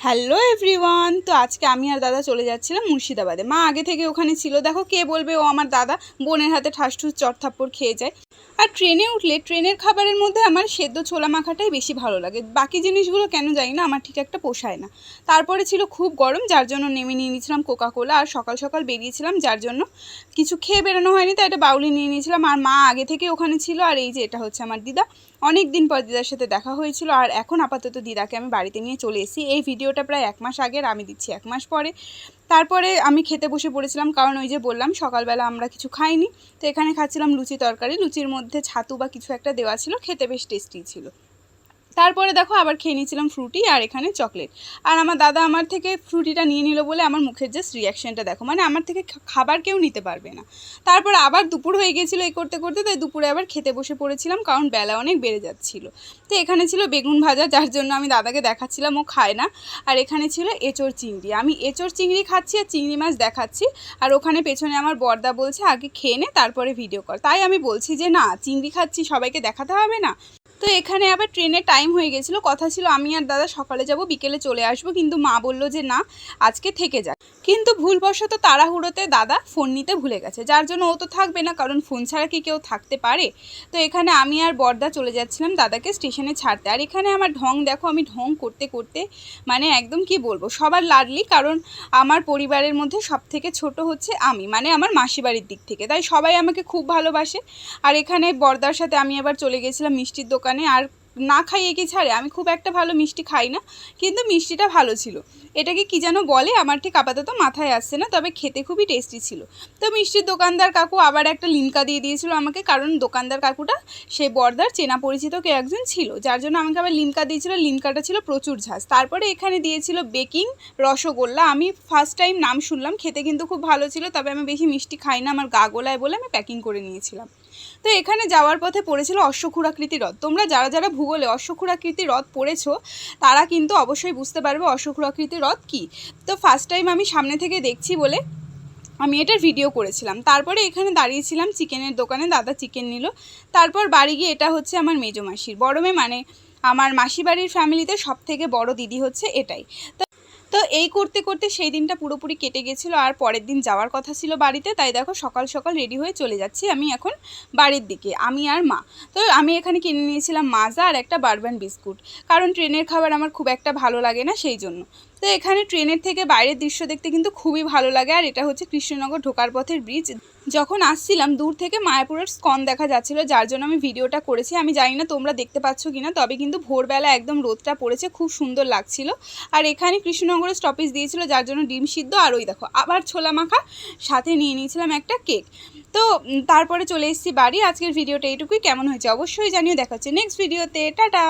Hello everyone. তো আজকে আমি আর দাদা চলে যাচ্ছিলাম মুর্শিদাবাদে। মা আগে থেকে ওখানে ছিল। দেখো কে বলবে ও আমার দাদা, বোনের হাতে ঠাসঠুস চড়থাপ্পড় খেয়ে যায়। আর ট্রেনে উঠলে ট্রেনের খাবারের মধ্যে আমার সেদ্ধ ছোলা মাখাটাই বেশি ভালো লাগে। বাকি জিনিসগুলো কেন জানি না, আমার ঠিক একটা পোষায় না। তারপরে ছিল খুব গরম, যার জন্য নেমে নিয়ে নিয়েছিলাম কোকাকোলা। আর সকাল সকাল বেরিয়েছিলাম, যার জন্য কিছু খেয়ে বেরোনো হয়নি, তাই একটা বাউলি নিয়ে নিয়েছিলাম। আর মা আগে থেকে ওখানে ছিল। আর এই যে এটা হচ্ছে আমার দিদা, অনেক দিন পর দিদার সাথে দেখা হয়েছিল। আর এখন আপাতত দিদাকে আমি বাড়িতে নিয়ে চলে এসেছি। এই ভিডিওটা প্রায় 1 মাস আগের, আমি দিচ্ছি 1 মাস পরে। তারপরে আমি খেতে বসে পড়েছিলাম, কারণ ওই যে বললাম সকালবেলা আমরা কিছু খাইনি। তো এখানে খাচ্ছিলাম লুচি তরকারি, লুচির মধ্যে ছাতু বা কিছু একটা দেওয়া ছিল, খেতে বেশ টেস্টি ছিল। তারপরে দেখো আবার খেয়ে নিয়েছিলাম ফ্রুটি, আর এখানে চকলেট। আর আমার দাদা আমার থেকে ফ্রুটিটা নিয়ে নিল বলে আমার মুখের জাস্ট রিয়াকশানটা দেখো, মানে আমার থেকে খাবার কেউ নিতে পারবে না। তারপর আবার দুপুর হয়ে গিয়েছিলো এই করতে করতে, তাই দুপুরে আবার খেতে বসে পড়েছিলাম, কারণ বেলা অনেক বেড়ে যাচ্ছিলো। তো এখানে ছিল বেগুন ভাজা, যার জন্য আমি দাদাকে দেখাচ্ছিলাম, ও খায় না। আর এখানে ছিল এঁচোড় চিংড়ি, আমি এঁচোড় চিংড়ি খাচ্ছি আর চিংড়ি মাছ দেখাচ্ছি। আর ওখানে পেছনে আমার বড়দা বলছে আগে খেয়ে নে তারপরে ভিডিও কর। তাই আমি বলছি যে না, চিংড়ি খাচ্ছি, সবাইকে দেখাতে হবে না। তো এখানে আবার ট্রেনের টাইম হয়ে গেছিলো, কথা ছিল আমি আর দাদা সকালে যাব, বিকেলে চলে আসবো, কিন্তু মা বলল যে না, আজকে থেকে যাক। কিন্তু ভুলবশত তাড়াহুড়োতে দাদা ফোন নিতে ভুলে গেছে, যার জন্য ও তো থাকবে না, কারণ ফোন ছাড়া কি কেউ থাকতে পারে। তো এখানে আমি আর বড়দা চলে যাচ্ছিলাম দাদাকে স্টেশনে ছাড়তে। আর এখানে আমার ঢং দেখো, আমি ঢং করতে করতে মানে একদম কি বলবো, সবার লাডলি, কারণ আমার পরিবারের মধ্যে সব থেকে ছোট হচ্ছে আমি, মানে আমার মাসি বাড়ির দিক থেকে, তাই সবাই আমাকে খুব ভালোবাসে। আর এখানে বড়দার সাথে আমি আবার চলে গেছিলাম মিষ্টির দোকানে। আর না খাইয়ে কি ছাড়ে, আমি খুব একটা ভালো মিষ্টি খাই না, কিন্তু মিষ্টিটা ভালো ছিল। এটাকে কি যেন বলে, আমার ঠিক আপাতত মাথায় আসছে না, তবে খেতে খুবই টেস্টি ছিল। তো মিষ্টির দোকানদার কাকু আবার একটা লিমকা দিয়ে দিয়েছিল আমাকে, কারণ দোকানদার কাকুটা সেই বর্দার চেনা পরিচিত কে একজন ছিল, যার জন্য আমাকে আবার লিমকা দিয়েছিল। লিমকাটা ছিল প্রচুর ঝাঁজ। তারপরে এখানে দিয়েছিল বেকিং রসগোল্লা, আমি ফার্স্ট টাইম নাম শুনলাম, খেতে কিন্তু খুব ভালো ছিল, তবে আমি বেশি মিষ্টি খাই না, আমার গা গোলায় বলে আমি প্যাকিং করে নিয়েছিলাম। তো এখানে যাওয়ার পথে পড়েছিল অশ্বক্ষুরাকৃতি হ্রদ। তোমরা যারা যারা ভূগোলে অশ্বক্ষুরাকৃতি হ্রদ পড়েছো, তারা কিন্তু অবশ্যই বুঝতে পারবে অশ্বক্ষুরাকৃতি হ্রদ কী। তো ফার্স্ট টাইম আমি সামনে থেকে দেখছি বলে আমি এটার ভিডিও করেছিলাম। তারপরে এখানে দাঁড়িয়েছিলাম চিকেনের দোকানে, দাদা চিকেন নিল। তারপর বাড়ি গিয়ে, এটা হচ্ছে আমার মেজো মাসির বড় মেয়ে, মানে আমার মাসি বাড়ির ফ্যামিলিতে সব থেকে বড় দিদি হচ্ছে এটাই। তো এই করতে করতে সেই দিনটা পুরোপুরি কেটে গেছিলো। আর পরের দিন যাওয়ার কথা ছিল বাড়িতে, তাই দেখো সকাল সকাল রেডি হয়ে চলে যাচ্ছি আমি এখন বাড়ির দিকে, আমি আর মা। তো আমি এখানে কিনে নিয়েছিলাম মাজা আর একটা বারবান বিস্কুট, কারণ ট্রেনের খাবার আমার খুব একটা ভালো লাগে না, সেই জন্য। তো এখানে ট্রেনের থেকে বাইরের দৃশ্য দেখতে কিন্তু খুবই ভালো লাগে। আর এটা হচ্ছে কৃষ্ণনগর ঢোকার পথের ব্রিজ। যখন আসছিলাম দূর থেকে মায়াপুরের স্কন দেখা যাচ্ছিলো, যার জন্য আমি ভিডিওটা করেছি। আমি জানি না তোমরা দেখতে পাচ্ছ কিনা, তবে কিন্তু ভোরবেলা একদম রোদটা পড়েছে, খুব সুন্দর লাগছিল। আর এখানে কৃষ্ণনগরের স্টপেজ দিয়েছিল, যার জন্য ডিম সিদ্ধ আর ওই দেখো আবার ছোলা মাখা, সাথে নিয়ে নিয়েছিলাম একটা কেক। তো তারপরে চলে এসেছি বাড়ি। আজকের ভিডিওটা এইটুকুই, কেমন হয়েছে অবশ্যই জানিও। দেখা হচ্ছে নেক্সট ভিডিওতে, টাটা।